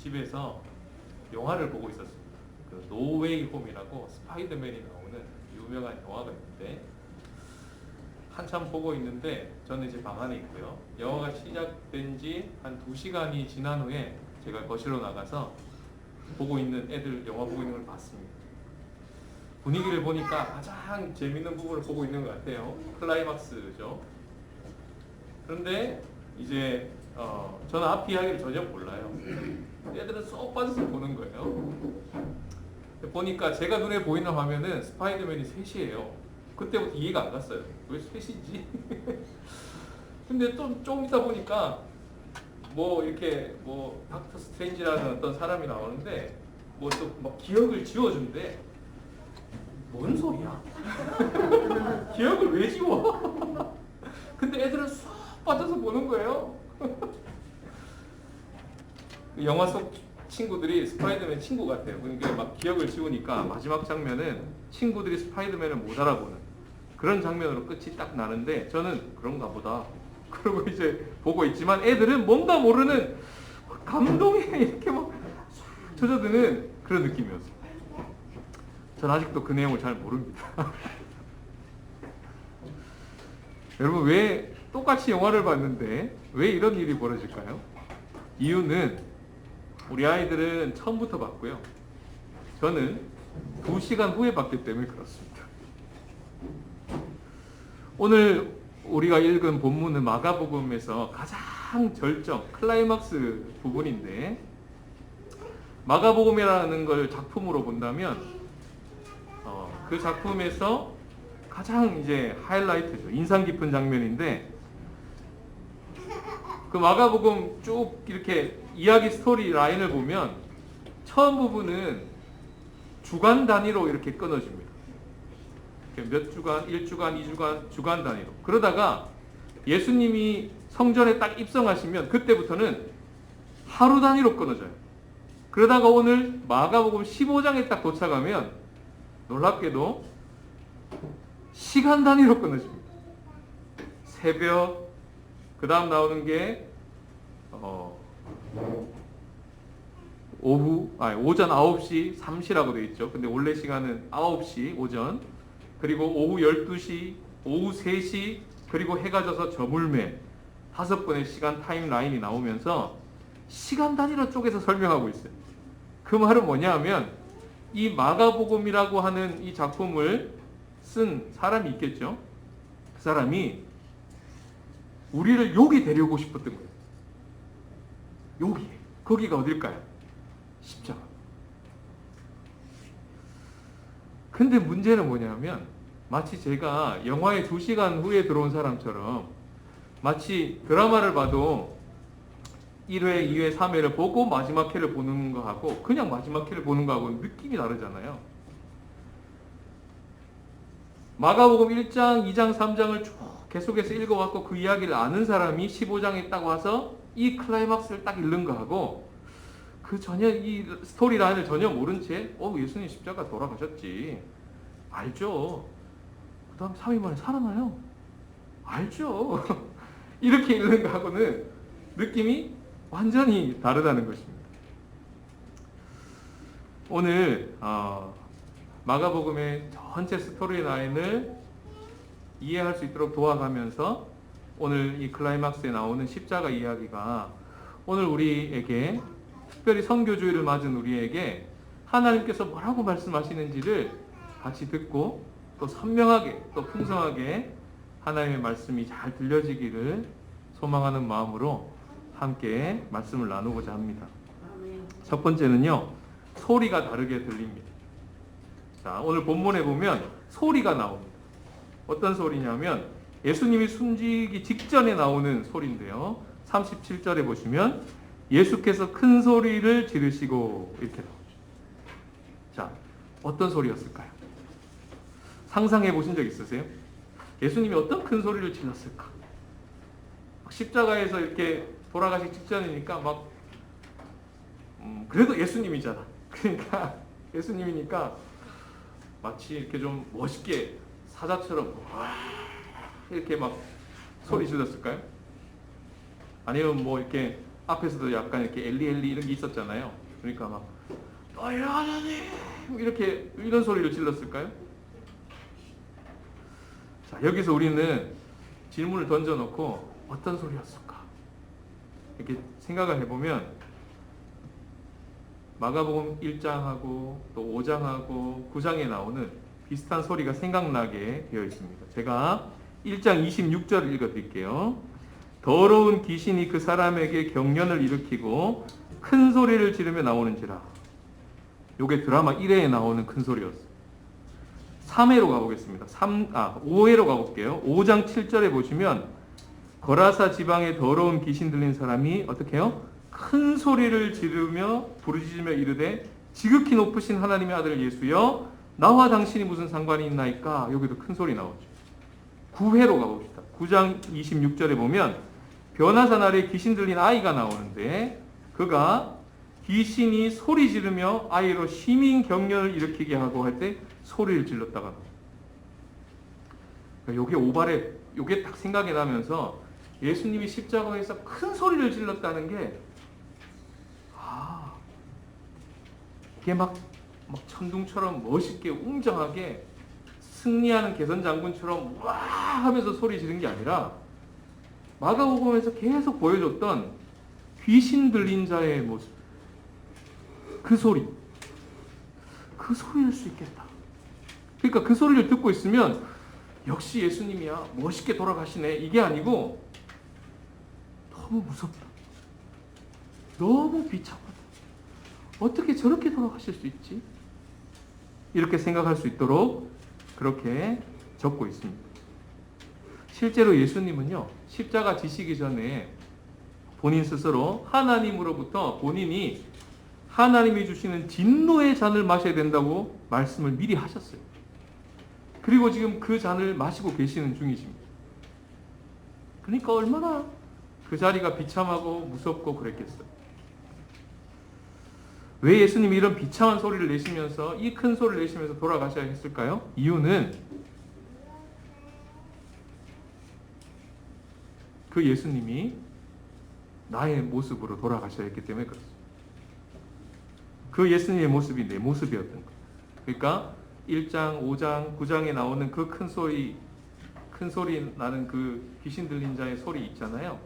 집에서 영화를 보고 있었습니다. 그 노웨이 홈이라고 스파이더맨이 나오는 유명한 영화가 있는데 한참 보고 있는데 저는 이제 방 안에 있고요. 영화가 시작된 지 한 2시간이 지난 후에 제가 거실로 나가서 보고 있는 애들 영화 보고 있는 걸 봤습니다. 분위기를 보니까 가장 재밌는 부분을 보고 있는 것 같아요. 클라이막스죠. 그런데 이제 저는 앞 이야기를 전혀 몰라요. 애들은 쏙 빠져서 보는 거예요. 보니까 제가 눈에 보이는 화면은 스파이더맨이 셋이에요. 그때부터 이해가 안 갔어요. 왜 셋이지? 근데 또 조금 있다 보니까 뭐 이렇게 뭐 닥터 스트레인지라는 어떤 사람이 나오는데 뭐 또 막 기억을 지워준대. 뭔 소리야? 기억을 왜 지워? 근데 애들은 쏙 빠져서 보는 거예요. 영화 속 친구들이 스파이더맨 친구 같아요. 그러니까 막 기억을 지우니까 마지막 장면은 친구들이 스파이더맨을 못 알아보는 그런 장면으로 끝이 딱 나는데 저는 그런가 보다. 그러고 이제 보고 있지만 애들은 뭔가 모르는 감동에 이렇게 막 젖어드는 그런 느낌이었어요. 전 아직도 그 내용을 잘 모릅니다. 여러분 왜 똑같이 영화를 봤는데 왜 이런 일이 벌어질까요? 이유는 우리 아이들은 처음부터 봤고요. 저는 2시간 후에 봤기 때문에 그렇습니다. 오늘 우리가 읽은 본문은 마가복음에서 가장 절정, 클라이막스 부분인데 마가복음이라는 걸 작품으로 본다면 그 작품에서 가장 이제 하이라이트죠. 인상 깊은 장면인데 그 마가복음 쭉 이렇게 이야기 스토리 라인을 보면 처음 부분은 주간 단위로 이렇게 끊어집니다. 몇 주간, 1주간, 2주간, 주간 단위로. 그러다가 예수님이 성전에 딱 입성하시면 그때부터는 하루 단위로 끊어져요. 그러다가 오늘 마가복음 15장에 딱 도착하면 놀랍게도 시간 단위로 끊어집니다. 새벽, 그 다음 나오는 게 오전 9시 3시라고 되어 있죠. 근데 원래 시간은 9시 오전, 그리고 오후 12시, 오후 3시, 그리고 해가 져서 저물매 5번의 시간 타임라인이 나오면서 시간 단위로 쪼개서 설명하고 있어요. 그 말은 뭐냐 하면 이 마가복음이라고 하는 이 작품을 쓴 사람이 있겠죠. 그 사람이 우리를 여기 데려오고 싶었던 거예요. 여기. 거기가 어딜까요? 십자가. 근데 문제는 뭐냐면 마치 제가 영화에 2시간 후에 들어온 사람처럼 마치 드라마를 봐도 1회, 2회, 3회를 보고 마지막 회를 보는 거하고 그냥 마지막 회를 보는 거하고 느낌이 다르잖아요. 마가복음 1장, 2장, 3장을 쭉 계속해서 읽어왔고 그 이야기를 아는 사람이 15장에 딱 와서 이 클라이막스를 딱 읽는 거하고 그 전혀 이 스토리 라인을 전혀 모른 채 예수님 십자가 돌아가셨지. 알죠. 그 다음 3일 만에 살아나요. 알죠. 이렇게 읽는 거하고는 느낌이 완전히 다르다는 것입니다. 오늘 마가복음의 전체 스토리 라인을 이해할 수 있도록 도와가면서 오늘 이 클라이막스에 나오는 십자가 이야기가 오늘 우리에게 특별히 선교주의를 맞은 우리에게 하나님께서 뭐라고 말씀하시는지를 같이 듣고 또 선명하게 또 풍성하게 하나님의 말씀이 잘 들려지기를 소망하는 마음으로 함께 말씀을 나누고자 합니다. 첫 번째는요, 소리가 다르게 들립니다. 자, 오늘 본문에 보면 소리가 나옵니다. 어떤 소리냐면 예수님이 숨지기 직전에 나오는 소리인데요. 37절에 보시면 예수께서 큰 소리를 지르시고 이렇게 나오죠. 자, 어떤 소리였을까요? 상상해 보신 적 있으세요? 예수님이 어떤 큰 소리를 질렀을까? 십자가에서 이렇게 돌아가시기 직전이니까 그래도 예수님이잖아. 그러니까 예수님이니까 마치 이렇게 좀 멋있게 사자처럼 이렇게 막 소리 질렀을까요? 아니면 뭐 이렇게 앞에서도 약간 이렇게 엘리 이런 게 있었잖아요. 그러니까 막 하나님 이렇게 이런 소리를 질렀을까요? 자, 여기서 우리는 질문을 던져놓고 어떤 소리였을까? 이렇게 생각을 해보면 마가복음 1장하고 또 5장하고 9장에 나오는 비슷한 소리가 생각나게 되어 있습니다. 제가 1장 26절을 읽어드릴게요. 더러운 귀신이 그 사람에게 경련을 일으키고 큰 소리를 지르며 나오는지라. 요게 드라마 1회에 나오는 큰 소리였어요. 3회로 가보겠습니다. 5회로 가볼게요. 5장 7절에 보시면 거라사 지방에 더러운 귀신 들린 사람이 어떻게 해요? 큰 소리를 지르며 부르짖으며 이르되 지극히 높으신 하나님의 아들 예수여 나와 당신이 무슨 상관이 있나이까. 여기도 큰 소리 나오죠. 9회로 가봅시다. 9장 26절에 보면 변화산 아래 귀신 들린 아이가 나오는데 그가 귀신이 소리 지르며 아이로 심인 경련을 일으키게 하고 할 때 소리를 질렀다가 요게 오발에 요게 딱 생각이 나면서 예수님이 십자가에서 큰 소리를 질렀다는 게 이게 막 천둥처럼 멋있게 웅장하게 승리하는 개선 장군처럼 와 하면서 소리 지른 게 아니라 마가복음에서 계속 보여줬던 귀신 들린 자의 모습, 그 소리일 수 있겠다. 그러니까 그 소리를 듣고 있으면 역시 예수님이야 멋있게 돌아가시네 이게 아니고 너무 무섭다, 너무 비참하다, 어떻게 저렇게 돌아가실 수 있지? 이렇게 생각할 수 있도록 그렇게 적고 있습니다. 실제로 예수님은요 십자가 지시기 전에 본인 스스로 하나님으로부터 본인이 하나님이 주시는 진노의 잔을 마셔야 된다고 말씀을 미리 하셨어요. 그리고 지금 그 잔을 마시고 계시는 중이십니다. 그러니까 얼마나 그 자리가 비참하고 무섭고 그랬겠어요. 왜 예수님이 이런 비참한 소리를 내시면서 이 큰 소리를 내시면서 돌아가셔야 했을까요? 이유는 그 예수님이 나의 모습으로 돌아가셔야 했기 때문에 그렇습니다. 그 예수님의 모습이 내 모습이었던 거예요. 그러니까 1장, 5장, 9장에 나오는 그 큰 소리 나는 그 귀신 들린 자의 소리 있잖아요.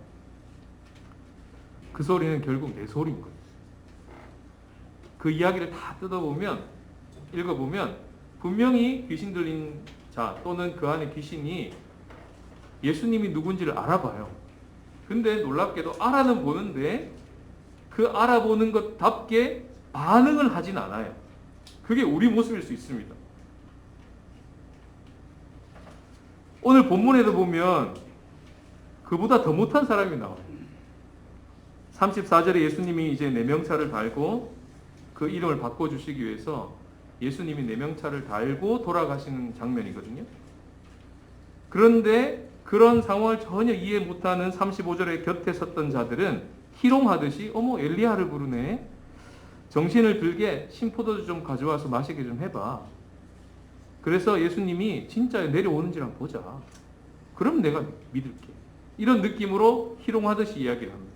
그 소리는 결국 내 소리인 거예요. 그 이야기를 다 뜯어보면, 읽어보면 분명히 귀신 들린 자 또는 그 안에 귀신이 예수님이 누군지를 알아봐요. 근데 놀랍게도 알아는 보는데 그 알아보는 것답게 반응을 하진 않아요. 그게 우리 모습일 수 있습니다. 오늘 본문에도 보면 그보다 더 못한 사람이 나와요. 34절에 예수님이 이제 네 명차를 달고 그 이름을 바꿔주시기 위해서 예수님이 네 명차를 달고 돌아가시는 장면이거든요. 그런데 그런 상황을 전혀 이해 못하는 35절에 곁에 섰던 자들은 희롱하듯이 어머 엘리야를 부르네. 정신을 들게 신포도주 좀 가져와서 마시게 좀 해봐. 그래서 예수님이 진짜 내려오는지 한번 보자. 그럼 내가 믿을게. 이런 느낌으로 희롱하듯이 이야기를 합니다.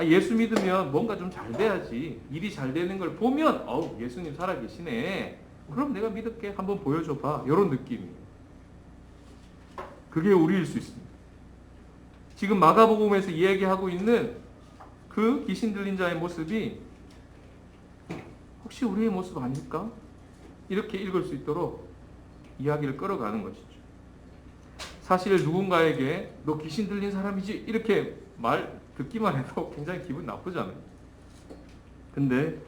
예수 믿으면 뭔가 좀 잘 돼야지. 일이 잘 되는 걸 보면 예수님 살아계시네. 그럼 내가 믿을게. 한번 보여줘봐. 이런 느낌이에요. 그게 우리일 수 있습니다. 지금 마가복음에서 이야기하고 있는 그 귀신 들린 자의 모습이 혹시 우리의 모습 아닐까? 이렇게 읽을 수 있도록 이야기를 끌어가는 것이죠. 사실 누군가에게 너 귀신 들린 사람이지? 이렇게 말 듣기만 해도 굉장히 기분 나쁘잖아요. 근데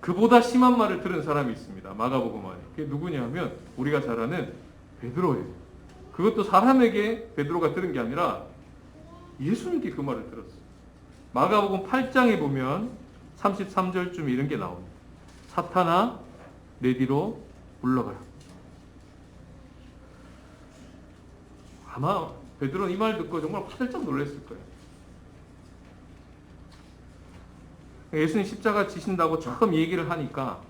그보다 심한 말을 들은 사람이 있습니다. 마가복음 안에. 그게 누구냐 하면 우리가 잘 아는 베드로예요. 그것도 사람에게 베드로가 들은 게 아니라 예수님께 그 말을 들었어요. 마가복음 8장에 보면 33절쯤 이런 게 나옵니다. 사탄아 내 뒤로 물러가라. 아마 베드로는 이 말 듣고 정말 화들짝 놀랐을 거예요. 예수님 십자가 지신다고 처음 얘기를 하니까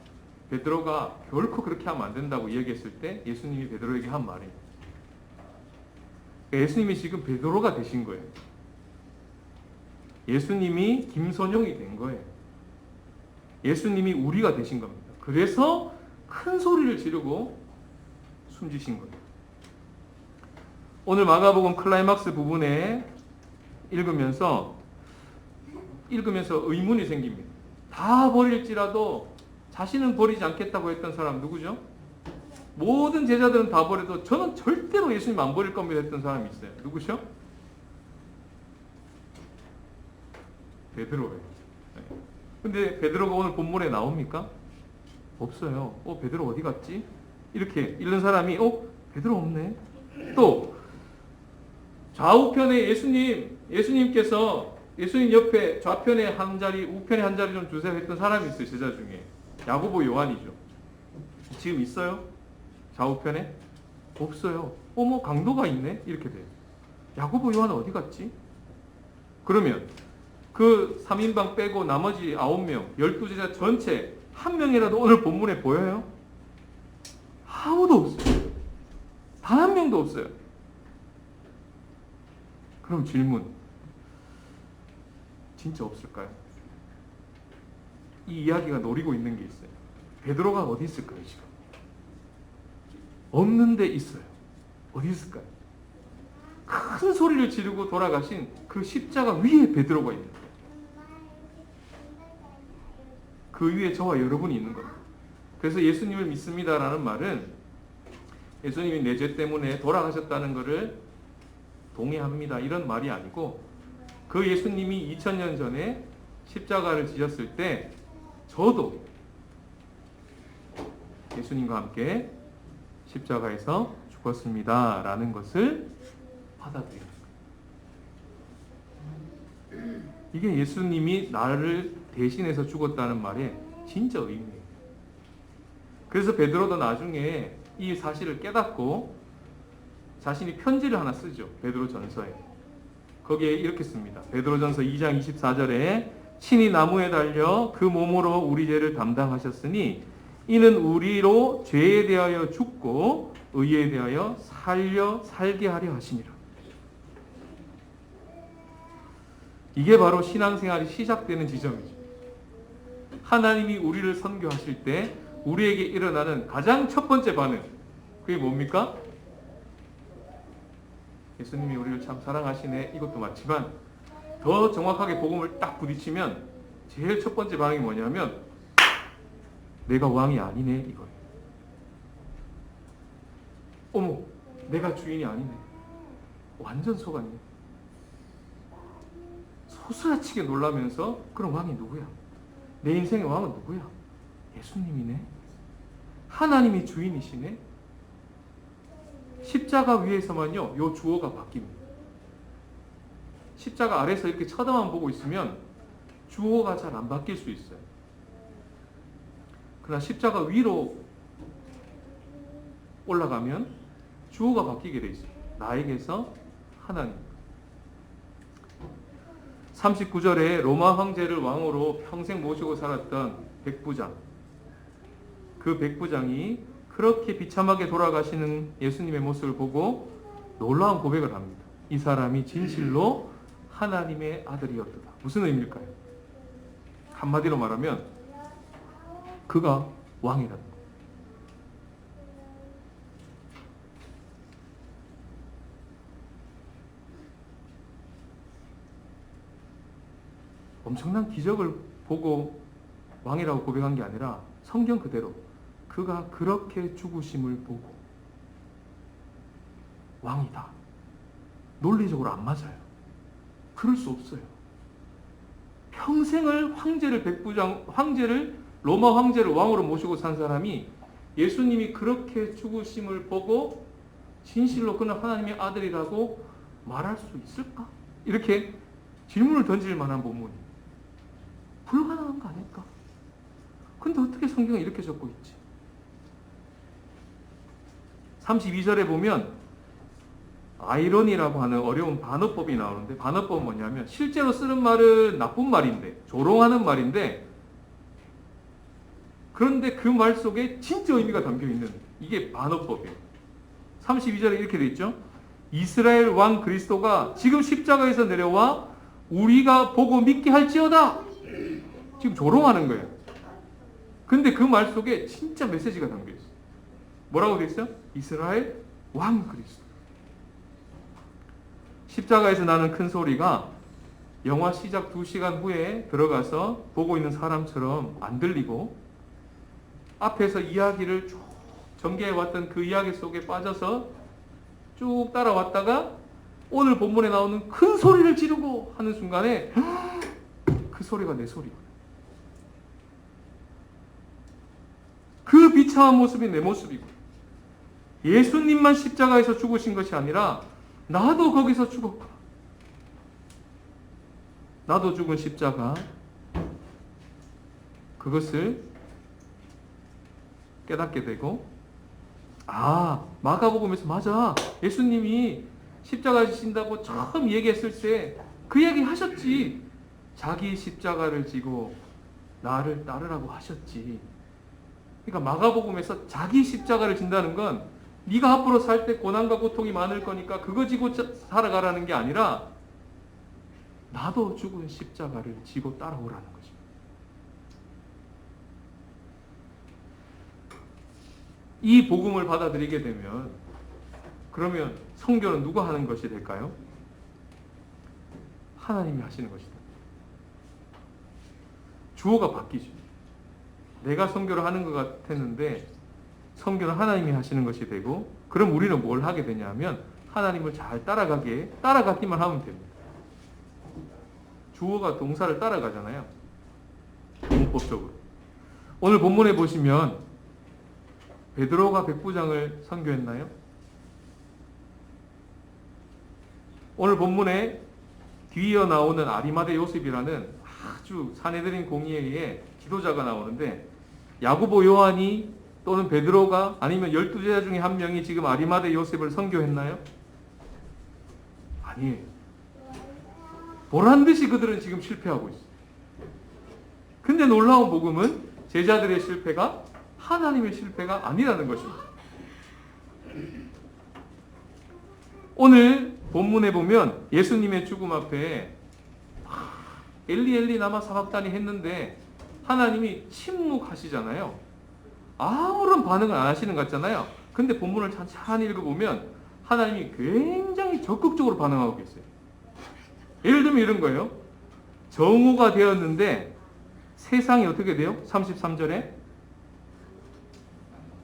베드로가 결코 그렇게 하면 안 된다고 얘기했을 때 예수님이 베드로에게 한 말이에요. 예수님이 지금 베드로가 되신 거예요. 예수님이 김선용이 된 거예요. 예수님이 우리가 되신 겁니다. 그래서 큰 소리를 지르고 숨지신 거예요. 오늘 마가복음 클라이막스 부분에 읽으면서 의문이 생깁니다. 다 버릴지라도 자신은 버리지 않겠다고 했던 사람 누구죠? 모든 제자들은 다 버려도 저는 절대로 예수님 안 버릴 겁니다 했던 사람이 있어요. 누구죠? 베드로예요. 근데 베드로가 오늘 본문에 나옵니까? 없어요. 베드로 어디 갔지? 이렇게 읽는 사람이 베드로 없네. 또 좌우편에 예수님께서 예수님 옆에 좌편에 한 자리, 우편에 한 자리 좀 주세요 했던 사람이 있어요. 제자 중에. 야고보 요한이죠. 지금 있어요? 좌우편에? 없어요. 뭐 강도가 있네? 이렇게 돼요. 야고보 요한은 어디 갔지? 그러면 그 3인방 빼고 나머지 9명, 12제자 전체 한 명이라도 오늘 본문에 보여요? 아무도 없어요. 단 한 명도 없어요. 그럼 질문. 진짜 없을까요? 이 이야기가 노리고 있는 게 있어요. 베드로가 어디 있을까요, 지금? 없는데 있어요. 어디 있을까요? 큰 소리를 지르고 돌아가신 그 십자가 위에 베드로가 있는 거예요. 그 위에 저와 여러분이 있는 겁니다. 그래서 예수님을 믿습니다라는 말은 예수님이 내 죄 때문에 돌아가셨다는 것을 동의합니다 이런 말이 아니고, 그 예수님이 2000년 전에 십자가를 지셨을 때 저도 예수님과 함께 십자가에서 죽었습니다 라는 것을 받아들여요. 이게 예수님이 나를 대신해서 죽었다는 말의 진짜 의미예요. 그래서 베드로도 나중에 이 사실을 깨닫고 자신이 편지를 하나 쓰죠. 베드로전서에. 거기에 이렇게 씁니다. 베드로전서 2장 24절에 친히 나무에 달려 그 몸으로 우리 죄를 담당하셨으니 이는 우리로 죄에 대하여 죽고 의에 대하여 살게 하려 하시니라. 이게 바로 신앙생활이 시작되는 지점이죠. 하나님이 우리를 선교하실 때 우리에게 일어나는 가장 첫 번째 반응, 그게 뭡니까? 예수님이 우리를 참 사랑하시네, 이것도 맞지만 더 정확하게 복음을 딱 부딪히면 제일 첫 번째 반응이 뭐냐면 내가 왕이 아니네, 이거예요. 어머, 내가 주인이 아니네. 완전 속았네. 소스라치게 놀라면서 그럼 왕이 누구야? 내 인생의 왕은 누구야? 예수님이네. 하나님이 주인이시네. 십자가 위에서만요, 요 주어가 바뀝니다. 십자가 아래서 이렇게 쳐다만 보고 있으면 주어가 잘 안 바뀔 수 있어요. 그러나 십자가 위로 올라가면 주어가 바뀌게 돼 있어요. 나에게서 하나님. 39절에 로마 황제를 왕으로 평생 모시고 살았던 백부장. 그 백부장이 그렇게 비참하게 돌아가시는 예수님의 모습을 보고 놀라운 고백을 합니다. 이 사람이 진실로 하나님의 아들이었다. 무슨 의미일까요? 한마디로 말하면 그가 왕이라는 거예요. 엄청난 기적을 보고 왕이라고 고백한 게 아니라 성경 그대로 그가 그렇게 죽으심을 보고 왕이다. 논리적으로 안 맞아요. 그럴 수 없어요. 평생을 로마 황제를 왕으로 모시고 산 사람이 예수님이 그렇게 죽으심을 보고 진실로 그는 하나님의 아들이라고 말할 수 있을까? 이렇게 질문을 던질 만한 본문이 불가능한 거 아닐까? 근데 어떻게 성경에 이렇게 적고 있지? 32절에 보면 아이러니라고 하는 어려운 반어법이 나오는데, 반어법은 뭐냐면 실제로 쓰는 말은 나쁜 말인데, 조롱하는 말인데, 그런데 그 말 속에 진짜 의미가 담겨있는 이게 반어법이에요. 32절에 이렇게 돼 있죠. 이스라엘 왕 그리스도가 지금 십자가에서 내려와 우리가 보고 믿게 할지어다. 지금 조롱하는 거예요. 근데 그 말 속에 진짜 메시지가 담겨 있어요. 뭐라고 돼 있어요? 이스라엘 왕 그리스도. 십자가에서 나는 큰 소리가 영화 시작 2시간 후에 들어가서 보고 있는 사람처럼 안 들리고, 앞에서 이야기를 쭉 전개해왔던 그 이야기 속에 빠져서 쭉 따라왔다가 오늘 본문에 나오는 큰 소리를 지르고 하는 순간에 그 소리가 내 소리구나. 그 비참한 모습이 내 모습이고, 예수님만 십자가에서 죽으신 것이 아니라 나도 거기서 죽었구나. 나도 죽은 십자가, 그것을 깨닫게 되고, 마가복음에서 맞아, 예수님이 십자가 지신다고 처음 얘기했을 때 그 얘기 하셨지. 자기 십자가를 지고 나를 따르라고 하셨지. 그러니까 마가복음에서 자기 십자가를 진다는 건 네가 앞으로 살 때 고난과 고통이 많을 거니까 그거 지고 살아가라는 게 아니라 나도 죽은 십자가를 지고 따라오라는 거죠. 이 복음을 받아들이게 되면, 그러면 선교는 누가 하는 것이 될까요? 하나님이 하시는 것이다. 주어가 바뀌죠. 내가 선교를 하는 것 같았는데 선교는 하나님이 하시는 것이 되고, 그럼 우리는 뭘 하게 되냐면 하나님을 잘 따라가기만 하면 됩니다. 주어가 동사를 따라가잖아요. 문법적으로. 오늘 본문에 보시면 베드로가 백부장을 선교했나요? 오늘 본문에 뒤이어 나오는 아리마대 요셉이라는 아주 사내들인 공의에 지도자가 나오는데, 야고보 요한이 또는 베드로가 아니면 12제자 중에 한 명이 지금 아리마대 요셉을 선교했나요? 아니에요. 보란듯이 그들은 지금 실패하고 있어요. 근데 놀라운 복음은 제자들의 실패가 하나님의 실패가 아니라는 것입니다. 오늘 본문에 보면 예수님의 죽음 앞에 엘리 엘리 라마 사박다니 했는데 하나님이 침묵하시잖아요. 아무런 반응을 안 하시는 것 같잖아요. 근데 본문을 천천히 읽어보면 하나님이 굉장히 적극적으로 반응하고 계세요. 예를 들면 이런 거예요. 정오가 되었는데 세상이 어떻게 돼요? 33절에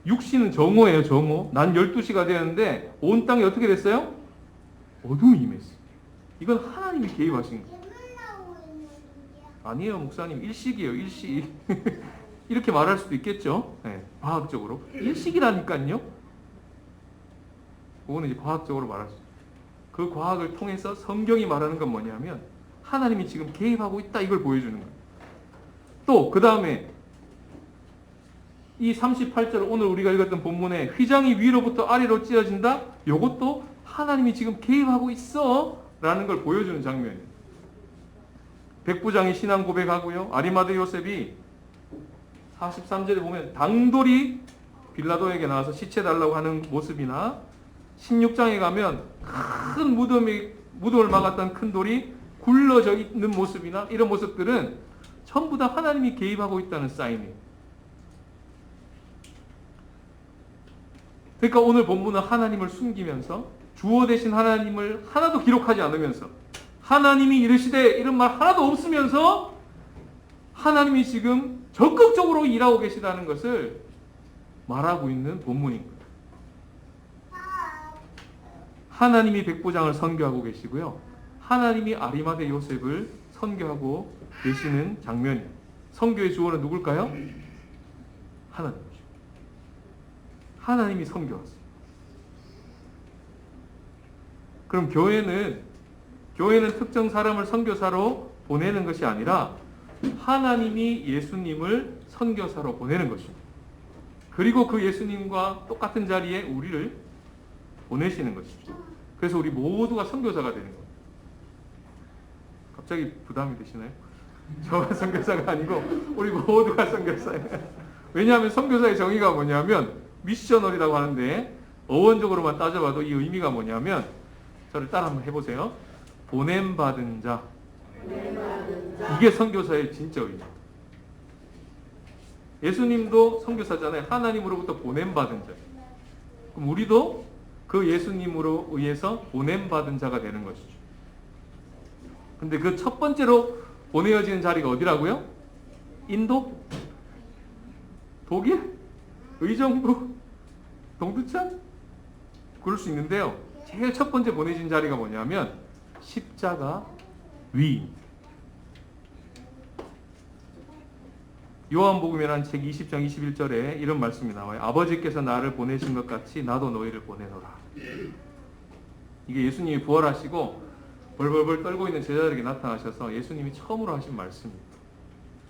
육신은 정오예요. 정오. 난 12시가 되었는데 온 땅이 어떻게 됐어요? 어둠이 임했어요. 이건 하나님이 개입하신 거예요. 아니에요, 목사님. 일식이에요. 일식. 이렇게 말할 수도 있겠죠. 네, 과학적으로. 일식이라니까요. 그거는 이제 과학적으로 말할 수 있어요. 그 과학을 통해서 성경이 말하는 건 뭐냐면 하나님이 지금 개입하고 있다, 이걸 보여주는 거예요. 또 그 다음에 이 38절 오늘 우리가 읽었던 본문에 휘장이 위로부터 아래로 찢어진다, 이것도 하나님이 지금 개입하고 있어 라는 걸 보여주는 장면이에요. 백부장이 신앙 고백하고요, 아리마대 요셉이 43절에 보면 당돌이 빌라도에게 나와서 시체 달라고 하는 모습이나, 16장에 가면 큰 무덤을 막았던 큰 돌이 굴러져 있는 모습이나, 이런 모습들은 전부 다 하나님이 개입하고 있다는 사인이에요. 그러니까 오늘 본문은 하나님을 숨기면서 주어 대신 하나님을 하나도 기록하지 않으면서, 하나님이 이르시되 이런 말 하나도 없으면서 하나님이 지금 적극적으로 일하고 계시다는 것을 말하고 있는 본문인 거예요. 하나님이 백부장을 선교하고 계시고요, 하나님이 아리마대 요셉을 선교하고 계시는 장면이에요. 선교의 주어는 누굴까요? 하나님이죠. 하나님이 선교하세요. 그럼 교회는 특정 사람을 선교사로 보내는 것이 아니라 하나님이 예수님을 선교사로 보내는 것입니다. 그리고 그 예수님과 똑같은 자리에 우리를 보내시는 것이죠. 그래서 우리 모두가 선교사가 되는 거예요. 갑자기 부담이 되시나요? 저만 선교사가 아니고 우리 모두가 선교사예요. 왜냐하면 선교사의 정의가 뭐냐면 미셔널이라고 하는데, 어원적으로만 따져봐도 이 의미가 뭐냐면, 저를 따라 한번 해보세요. 보냄받은 자, 이게 선교사의 진짜 의미. 예수님도 선교사잖아요. 하나님으로부터 보냄받은 자. 그럼 우리도 그 예수님으로 의해서 보냄받은 자가 되는 것이죠. 근데 그 첫 번째로 보내어지는 자리가 어디라고요? 인도? 독일? 의정부? 동두천? 그럴 수 있는데요. 제일 첫 번째 보내진 자리가 뭐냐면 십자가 위. 요한복음이라는 책 20장 21절에 이런 말씀이 나와요. 아버지께서 나를 보내신 것 같이 나도 너희를 보내노라. 이게 예수님이 부활하시고 벌벌벌 떨고 있는 제자들에게 나타나셔서 예수님이 처음으로 하신 말씀입니다.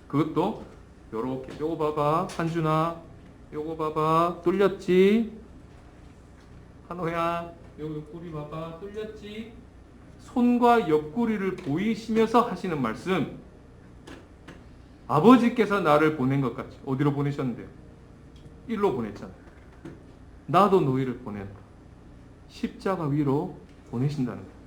그것도 요렇게 요거 봐봐 한준아 요거 봐봐 뚫렸지? 한호야 요거 옆구리 봐봐 뚫렸지? 손과 옆구리를 보이시면서 하시는 말씀. 아버지께서 나를 보낸 것 같이. 어디로 보내셨는데요? 일로 보냈잖아요. 나도 너희를 보낸다. 십자가 위로 보내신다는 거예요.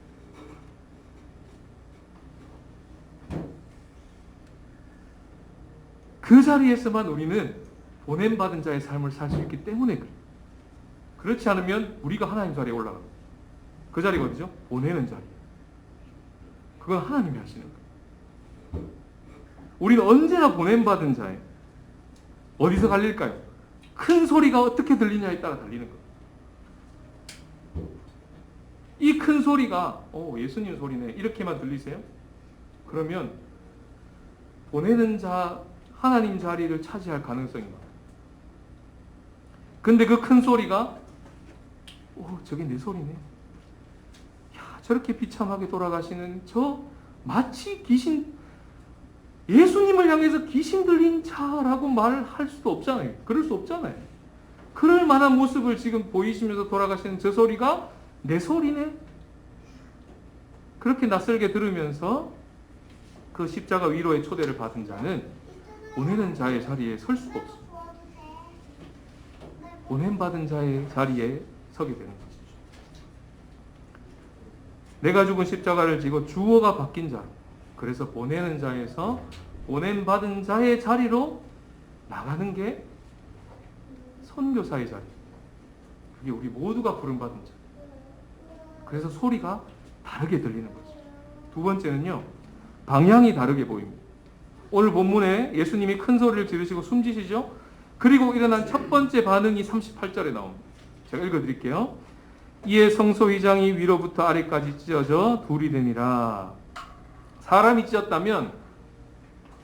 그 자리에서만 우리는 보냄받은 자의 삶을 살 수 있기 때문에 그래요. 그렇지 않으면 우리가 하나님 자리에 올라가요. 그 자리가 어디죠? 보내는 자리. 그건 하나님이 하시는 거예요. 우리는 언제나 보냄받은 자예요. 어디서 갈릴까요? 큰 소리가 어떻게 들리냐에 따라 달리는 거예요. 이 큰 소리가 예수님 소리네 이렇게만 들리세요? 그러면 보내는 자 하나님 자리를 차지할 가능성이 많아요. 근데 그 큰 소리가 저게 내 소리네. 야, 저렇게 비참하게 돌아가시는 저 마치 귀신 예수님을 향해서 귀신 들린 자라고 말할 수도 없잖아요. 그럴 수 없잖아요. 그럴 만한 모습을 지금 보이시면서 돌아가시는 저 소리가 내 소리네. 그렇게 낯설게 들으면서 그 십자가 위로의 초대를 받은 자는 보내는 자의 자리에 설 수가 없습니다. 보냄받은 자의 자리에 서게 되는 것이죠. 내가 죽은 십자가를 지고 주어가 바뀐 자. 그래서 보내는 자에서 보냄받은 자의 자리로 나가는 게 선교사의 자리. 그게 우리 모두가 부름받은 자. 그래서 소리가 다르게 들리는 거죠. 두 번째는요. 방향이 다르게 보입니다. 오늘 본문에 예수님이 큰 소리를 지르시고 숨지시죠? 그리고 일어난 첫 번째 반응이 38절에 나옵니다. 제가 읽어드릴게요. 이에 성소휘장이 위로부터 아래까지 찢어져 둘이 되니라. 사람이 찢었다면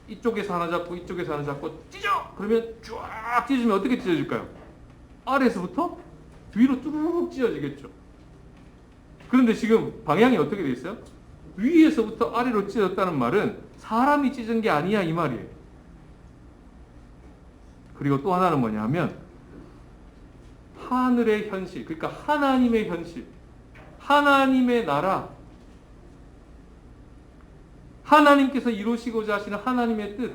이쪽에서 하나 잡고 이쪽에서 하나 잡고 찢어! 그러면 쫙 찢어지면 어떻게 찢어질까요? 아래에서부터 위로 뚜루룩 찢어지겠죠. 그런데 지금 방향이 어떻게 돼 있어요? 위에서부터 아래로 찢어졌다는 말은 사람이 찢은 게 아니야 이 말이에요. 그리고 또 하나는 뭐냐 하면 하늘의 현실, 그러니까 하나님의 현실, 하나님의 나라, 하나님께서 이루시고자 하시는 하나님의 뜻,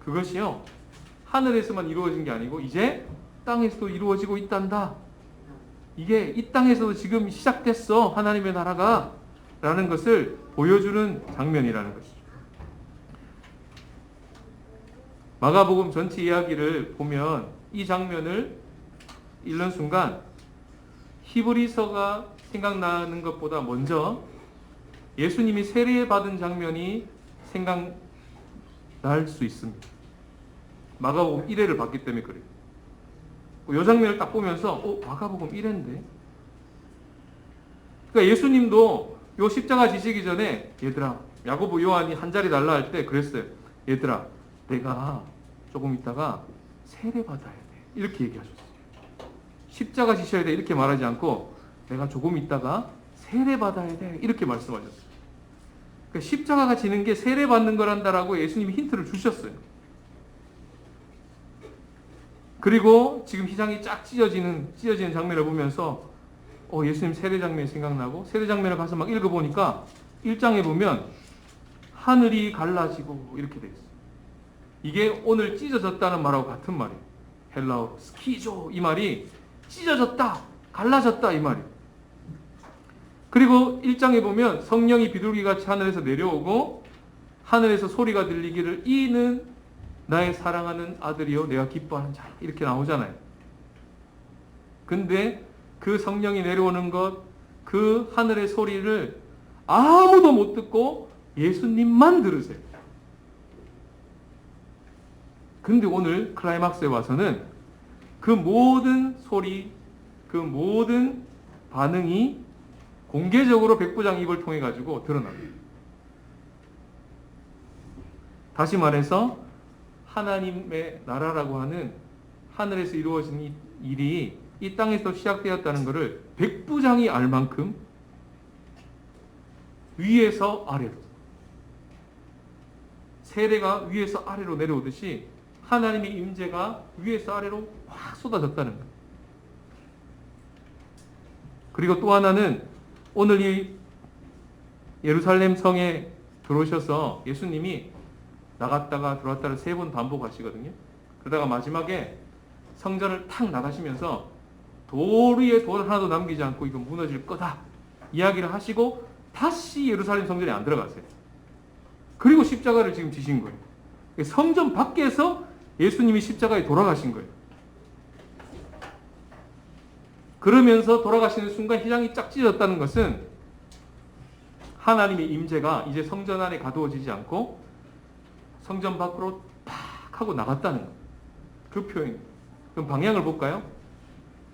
그것이요 하늘에서만 이루어진 게 아니고 이제 땅에서도 이루어지고 있단다. 이게 이 땅에서도 지금 시작됐어 하나님의 나라가 라는 것을 보여주는 장면이라는 것이죠. 마가복음 전체 이야기를 보면 이 장면을 읽는 순간 히브리서가 생각나는 것보다 먼저 예수님이 세례받은 장면이 생각날 수 있습니다. 마가복음 1회를 봤기 때문에 그래요. 이 장면을 딱 보면서 마가복음 1회인데 그러니까 예수님도 요 십자가 지시기 전에 얘들아 야고보 요한이 한 자리 달라 할 때 그랬어요. 얘들아 내가 조금 있다가 세례 받아야 돼 이렇게 얘기하셨어요. 십자가 지셔야 돼 이렇게 말하지 않고 내가 조금 있다가 세례 받아야 돼 이렇게 말씀하셨어요. 그러니까 십자가가 지는 게 세례 받는 거란다라고 예수님이 힌트를 주셨어요. 그리고 지금 휘장이 쫙 찢어지는 장면을 보면서 예수님 세례 장면이 생각나고 세례 장면을 가서 막 읽어보니까 1장에 보면 하늘이 갈라지고 이렇게 돼 있어요. 이게 오늘 찢어졌다는 말하고 같은 말이에요. 헬라어로 스키조 이 말이 찢어졌다, 갈라졌다 이 말이에요. 그리고 1장에 보면 성령이 비둘기같이 하늘에서 내려오고 하늘에서 소리가 들리기를 이는 나의 사랑하는 아들이요 내가 기뻐하는 자, 이렇게 나오잖아요. 근데 그 성령이 내려오는 것, 그 하늘의 소리를 아무도 못 듣고 예수님만 들으세요. 근데 오늘 클라이막스에 와서는 그 모든 소리, 그 모든 반응이 공개적으로 백부장 입을 통해 가지고 드러납니다. 다시 말해서 하나님의 나라라고 하는 하늘에서 이루어진 이 일이 이 땅에서 시작되었다는 것을 백부장이 알 만큼 위에서 아래로, 세례가 위에서 아래로 내려오듯이 하나님의 임재가 위에서 아래로 확 쏟아졌다는 거예요. 그리고 또 하나는 오늘 이 예루살렘 성에 들어오셔서 예수님이 나갔다가 들어왔다를 3번 반복하시거든요. 그러다가 마지막에 성전을 탁 나가시면서 돌 위에 돌 하나도 남기지 않고 이거 무너질 거다 이야기를 하시고 다시 예루살렘 성전에 안 들어가세요. 그리고 십자가를 지금 지신 거예요. 성전 밖에서 예수님이 십자가에 돌아가신 거예요. 그러면서 돌아가시는 순간 휘장이 쫙 찢어졌다는 것은 하나님의 임재가 이제 성전 안에 가두어지지 않고 성전 밖으로 탁 하고 나갔다는 거예요. 그 표현. 그럼 방향을 볼까요?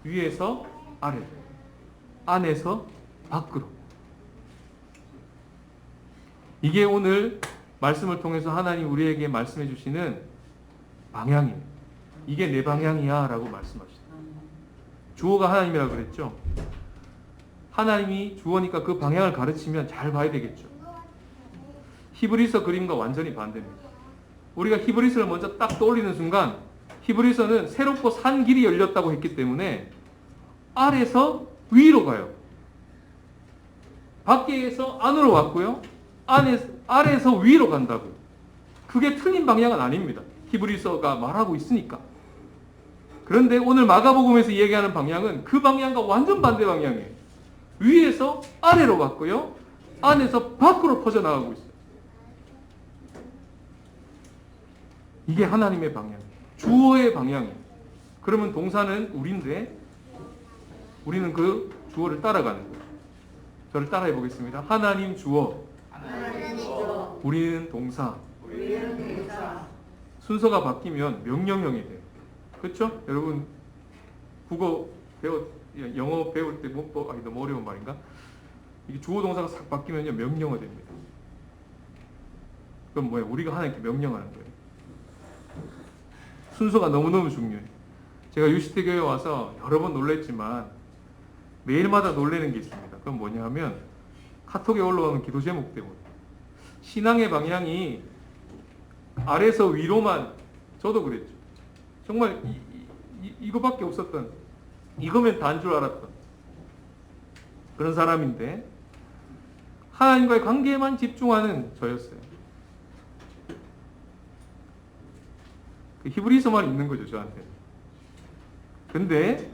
위에서 아래로, 안에서 밖으로. 이게 오늘 말씀을 통해서 하나님 우리에게 말씀해 주시는 방향이에요. 이게 내 방향이야 라고 말씀하시죠. 주어가 하나님이라고 그랬죠. 하나님이 주어니까 그 방향을 가르치면 잘 봐야 되겠죠. 히브리서 그림과 완전히 반대입니다. 우리가 히브리서를 먼저 딱 떠올리는 순간 히브리서는 새롭고 산 길이 열렸다고 했기 때문에 아래에서 위로 가요. 밖에서 안으로 왔고요. 아래에서 위로 간다고요. 그게 틀린 방향은 아닙니다. 히브리서가 말하고 있으니까. 그런데 오늘 마가복음에서 얘기하는 방향은 그 방향과 완전 반대 방향이에요. 위에서 아래로 갔고요. 안에서 밖으로 퍼져나가고 있어요. 이게 하나님의 방향, 주어의 방향이에요. 그러면 동사는 우리인데 우리는 그 주어를 따라가는 거예요. 저를 따라해 보겠습니다. 하나님 주어, 우리는 동사. 순서가 바뀌면 명령형이 돼요. 그렇죠? 여러분 영어 배울 때 문법 너무 어려운 말인가? 이게 주어 동사가 싹 바뀌면요 명령어 됩니다. 그럼 뭐예요? 우리가 하나님께 명령하는 거예요. 순서가 너무너무 중요해요. 제가 유시태 교회 와서 여러 번 놀랬지만 매일마다 놀라는 게 있습니다. 그건 뭐냐 하면 카톡에 올라오는 기도 제목 때문에 신앙의 방향이 아래에서 위로만, 저도 그랬죠. 정말 이거밖에 없었던, 이거면 다인 줄 알았던 그런 사람인데 하나님과의 관계에만 집중하는 저였어요. 그 히브리서만 있는 거죠, 저한테. 근데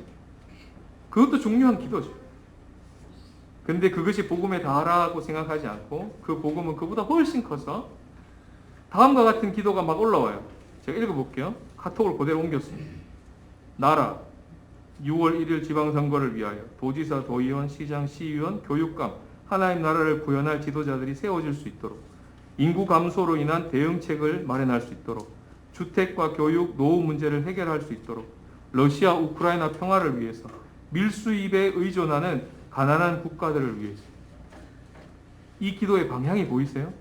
그것도 중요한 기도죠. 근데 그것이 복음에 다라고 생각하지 않고 그 복음은 그보다 훨씬 커서 다음과 같은 기도가 막 올라와요. 제가 읽어볼게요. 카톡을 그대로 옮겼습니다. 나라 6월 1일 지방선거를 위하여 도지사, 도의원, 시장, 시의원, 교육감, 하나님 나라를 구현할 지도자들이 세워질 수 있도록 인구 감소로 인한 대응책을 마련할 수 있도록 주택과 교육, 노후 문제를 해결할 수 있도록 러시아, 우크라이나 평화를 위해서 밀수입에 의존하는 가난한 국가들을 위해서. 이 기도의 방향이 보이세요?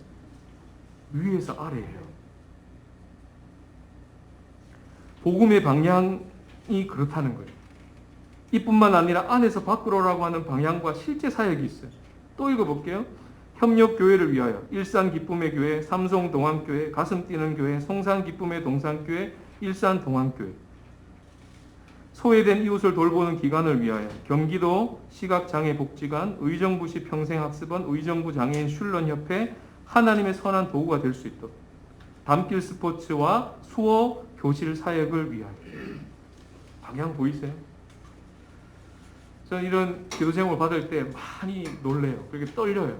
위에서 아래예요. 복음의 방향이 그렇다는 거예요. 이뿐만 아니라 안에서 밖으로라고 하는 방향과 실제 사역이 있어요. 또 읽어볼게요. 협력교회를 위하여 일산 기쁨의 교회, 삼송 동안교회, 가슴 뛰는 교회, 송산 기쁨의 동산교회, 일산 동안교회. 소외된 이웃을 돌보는 기관을 위하여 경기도 시각장애복지관, 의정부시 평생학습원, 의정부 장애인 슐런협회, 하나님의 선한 도구가 될 수 있도록 담길 스포츠와 수어 교실 사역을 위하여. 방향 보이세요? 저는 이런 기도 제목을 받을 때 많이 놀래요. 그렇게 떨려요.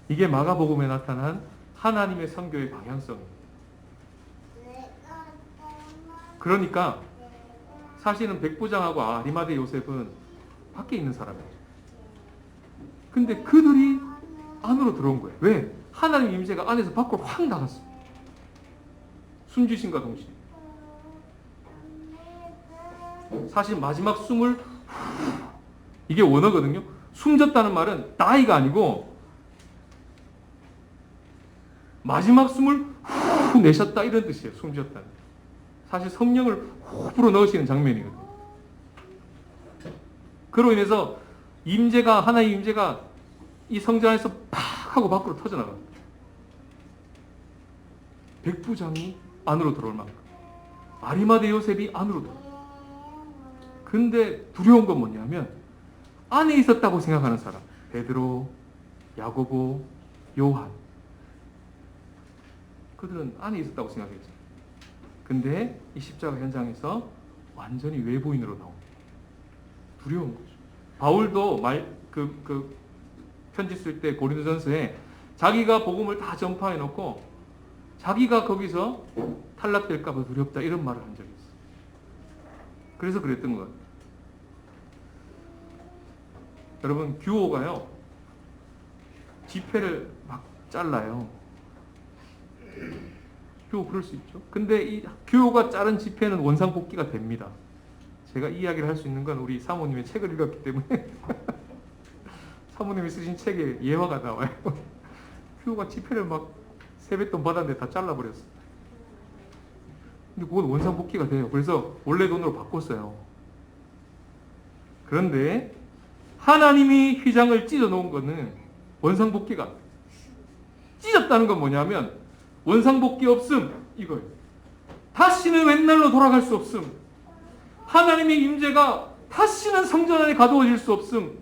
이게 마가복음에 나타난 하나님의 선교의 방향성입니다. 그러니까 사실은 백부장하고 아리마대 요셉은 밖에 있는 사람이에요. 근데 그들이 안으로 들어온 거예요. 왜? 하나님 임재가 안에서 밖으로 확 나갔어. 숨지신과 동시에. 사실 마지막 숨을 이게 원어거든요. 숨졌다는 말은 die가 아니고 마지막 숨을 후 내셨다 이런 뜻이에요. 숨졌다. 사실 성령을 후 불어넣으시는 장면이거든요. 그로 인해서 임재가 하나의 임재가 이 성전 안에서 팍 하고 밖으로 터져나갑니다. 백부장이 안으로 들어올 만큼 아리마대 요셉이 안으로 들어올 만큼. 근데 두려운 건 뭐냐면 안에 있었다고 생각하는 사람 베드로, 야고보, 요한 그들은 안에 있었다고 생각했죠. 근데 이 십자가 현장에서 완전히 외부인으로 나옵니다. 두려운 거죠. 바울도 편지 쓸 때 고린도전서에 자기가 복음을 다 전파해 놓고 자기가 거기서 탈락될까 봐 두렵다 이런 말을 한 적이 있어요. 그래서 그랬던 것 같아요. 여러분 규호가요 지폐를 막 잘라요. 규호 그럴 수 있죠. 근데 이 규호가 자른 지폐는 원상복귀가 됩니다. 제가 이 이야기를 할 수 있는 건 우리 사모님의 책을 읽었기 때문에 사모님이 쓰신 책에 예화가 나와요. 규호가 지폐를 막 세뱃돈 받았는데 다 잘라버렸어. 근데 그건 원상복귀가 돼요. 그래서 원래 돈으로 바꿨어요. 그런데 하나님이 휘장을 찢어 놓은 거는 원상복귀가 찢었다는 건 뭐냐면 원상복귀 없음 이거예요. 다시는 옛날로 돌아갈 수 없음. 하나님의 임재가 다시는 성전 안에 가두어질 수 없음.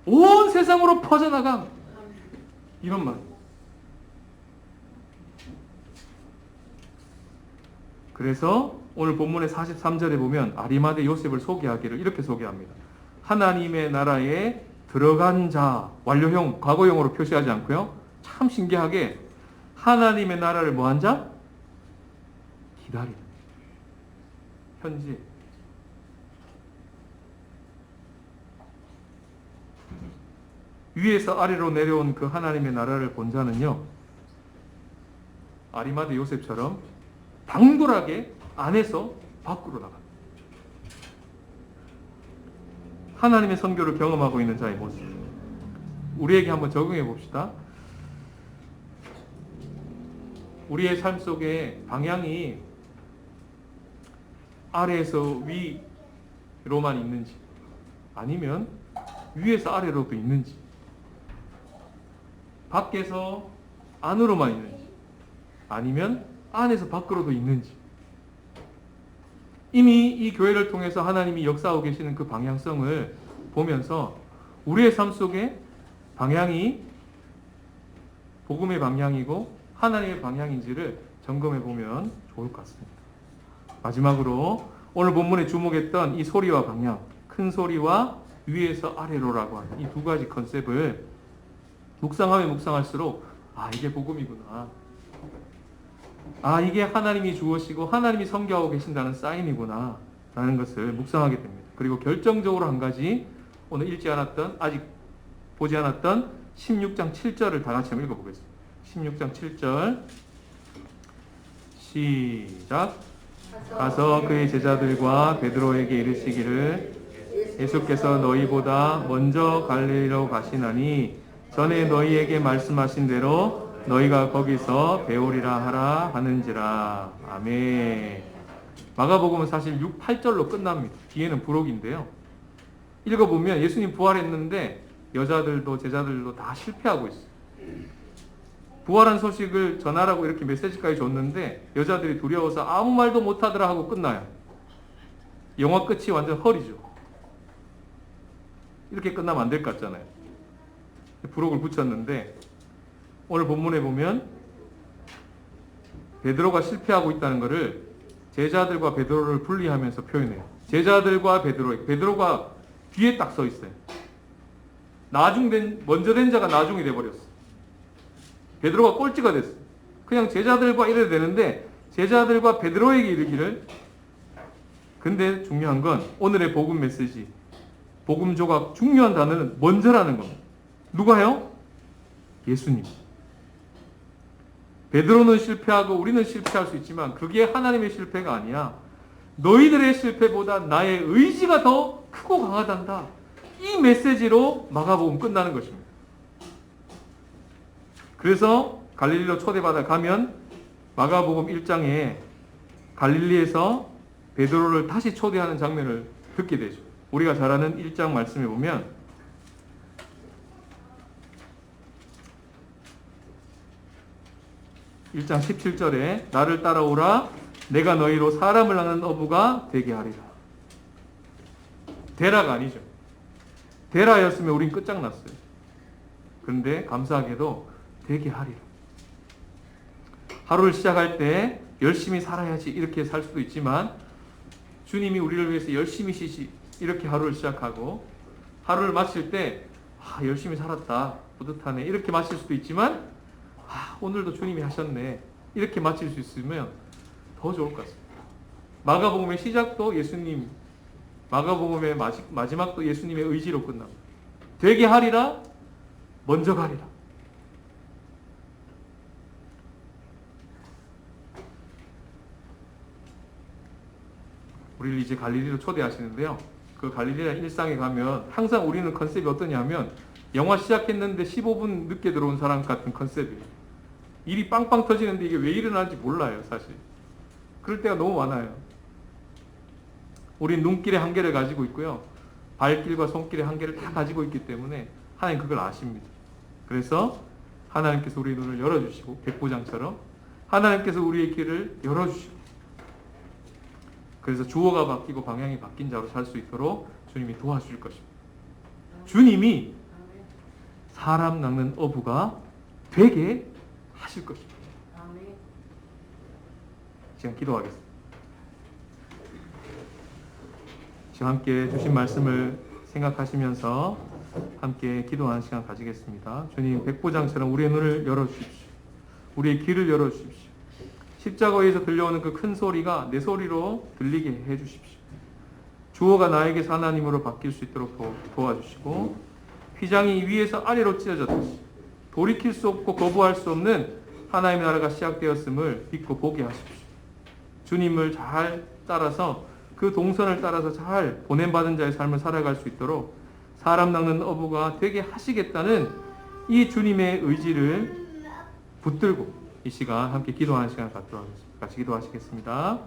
온 세상으로 퍼져나감. 이런 말. 그래서 오늘 본문의 43절에 보면 아리마대 요셉을 소개하기를 이렇게 소개합니다. 하나님의 나라에 들어간 자, 완료형, 과거형으로 표시하지 않고요. 참 신기하게 하나님의 나라를 뭐한 자? 기다리는. 현재. 위에서 아래로 내려온 그 하나님의 나라를 본 자는요. 아리마대 요셉처럼 당돌하게 안에서 밖으로 나갑니다. 하나님의 선교를 경험하고 있는 자의 모습. 우리에게 한번 적용해 봅시다. 우리의 삶 속에 방향이 아래에서 위로만 있는지 아니면 위에서 아래로도 있는지 밖에서 안으로만 있는지 아니면 안에서 밖으로도 있는지 이미 이 교회를 통해서 하나님이 역사하고 계시는 그 방향성을 보면서 우리의 삶 속에 방향이 복음의 방향이고 하나님의 방향인지를 점검해 보면 좋을 것 같습니다. 마지막으로 오늘 본문에 주목했던 이 소리와 방향, 큰 소리와 위에서 아래로라고 하는 이 두 가지 컨셉을 묵상하면 묵상할수록 이게 복음이구나. 이게 하나님이 주어시고 하나님이 선교하고 계신다는 사인이구나 라는 것을 묵상하게 됩니다. 그리고 결정적으로 한 가지 오늘 읽지 않았던 아직 보지 않았던 16장 7절을 다 같이 한번 읽어보겠습니다. 16장 7절 시작. 가서 그의 제자들과 베드로에게 이르시기를 예수께서 너희보다 먼저 갈릴리로 가시나니 전에 너희에게 말씀하신 대로 너희가 거기서 배우리라 하라 하는지라. 아멘. 마가복음은 사실 6, 8절로 끝납니다. 뒤에는 부록인데요. 읽어보면 예수님 부활했는데 여자들도 제자들도 다 실패하고 있어요. 부활한 소식을 전하라고 이렇게 메시지까지 줬는데 여자들이 두려워서 아무 말도 못하더라 하고 끝나요. 영화 끝이 완전 헐이죠. 이렇게 끝나면 안 될 것 같잖아요. 부록을 붙였는데 오늘 본문에 보면 베드로가 실패하고 있다는 것을 제자들과 베드로를 분리하면서 표현해요. 제자들과 베드로가 뒤에 딱 서 있어요. 먼저 된 자가 나중이 돼버렸어. 베드로가 꼴찌가 됐어요. 그냥 제자들과 이래도 되는데 제자들과 베드로에게 이르기를. 근데 중요한 건 오늘의 복음 메시지, 복음 조각 중요한 단어는 먼저라는 겁니다. 누가요? 예수님. 베드로는 실패하고 우리는 실패할 수 있지만 그게 하나님의 실패가 아니야. 너희들의 실패보다 나의 의지가 더 크고 강하단다. 이 메시지로 마가복음 끝나는 것입니다. 그래서 갈릴리로 초대받아 가면 마가복음 1장에 갈릴리에서 베드로를 다시 초대하는 장면을 듣게 되죠. 우리가 잘 아는 1장 말씀에 보면 (1장 17절에) 나를 따라오라 내가 너희로 사람을 낳는 어부가 되게 하리라. 데라가 아니죠. 데라였으면 우린 끝장났어요. 그런데 감사하게도 되게 하리라. 하루를 시작할 때 열심히 살아야지 이렇게 살 수도 있지만 주님이 우리를 위해서 열심히 쉬시 이렇게 하루를 시작하고 하루를 마칠 때 열심히 살았다 뿌듯하네 이렇게 마칠 수도 있지만 오늘도 주님이 하셨네 이렇게 마칠 수 있으면 더 좋을 것 같습니다. 마가복음의 시작도 예수님, 마가복음의 마지막도 예수님의 의지로 끝납니다. 되게 하리라, 먼저 가리라. 우리를 이제 갈릴리로 초대하시는데요. 그 갈릴리나 일상에 가면 항상 우리는 컨셉이 어떠냐면 영화 시작했는데 15분 늦게 들어온 사람 같은 컨셉이에요. 일이 빵빵 터지는데 이게 왜 일어나는지 몰라요, 사실. 그럴 때가 너무 많아요. 우린 눈길의 한계를 가지고 있고요. 발길과 손길의 한계를 다 가지고 있기 때문에 하나님 그걸 아십니다. 그래서 하나님께서 우리의 눈을 열어주시고 백부장처럼 하나님께서 우리의 길을 열어주시고 그래서 주어가 바뀌고 방향이 바뀐 자로 살 수 있도록 주님이 도와주실 것입니다. 주님이 사람 낚는 어부가 되게 하실 것입니다. 지금 기도하겠습니다. 지금 함께 주신 말씀을 생각하시면서 함께 기도하는 시간 가지겠습니다. 주님 백부장처럼 우리의 눈을 열어주십시오. 우리의 귀를 열어주십시오. 십자가에서 들려오는 그 큰 소리가 내 소리로 들리게 해주십시오. 주어가 나에게서 하나님으로 바뀔 수 있도록 도와주시고 휘장이 위에서 아래로 찢어졌듯이 돌이킬 수 없고 거부할 수 없는 하나님의 나라가 시작되었음을 믿고 보게 하십시오. 주님을 잘 따라서 그 동선을 따라서 잘 보냄받은 자의 삶을 살아갈 수 있도록 사람 낚는 어부가 되게 하시겠다는 이 주님의 의지를 붙들고 이 시간 함께 기도하는 시간 갖도록 하겠습니다. 같이 기도하시겠습니다.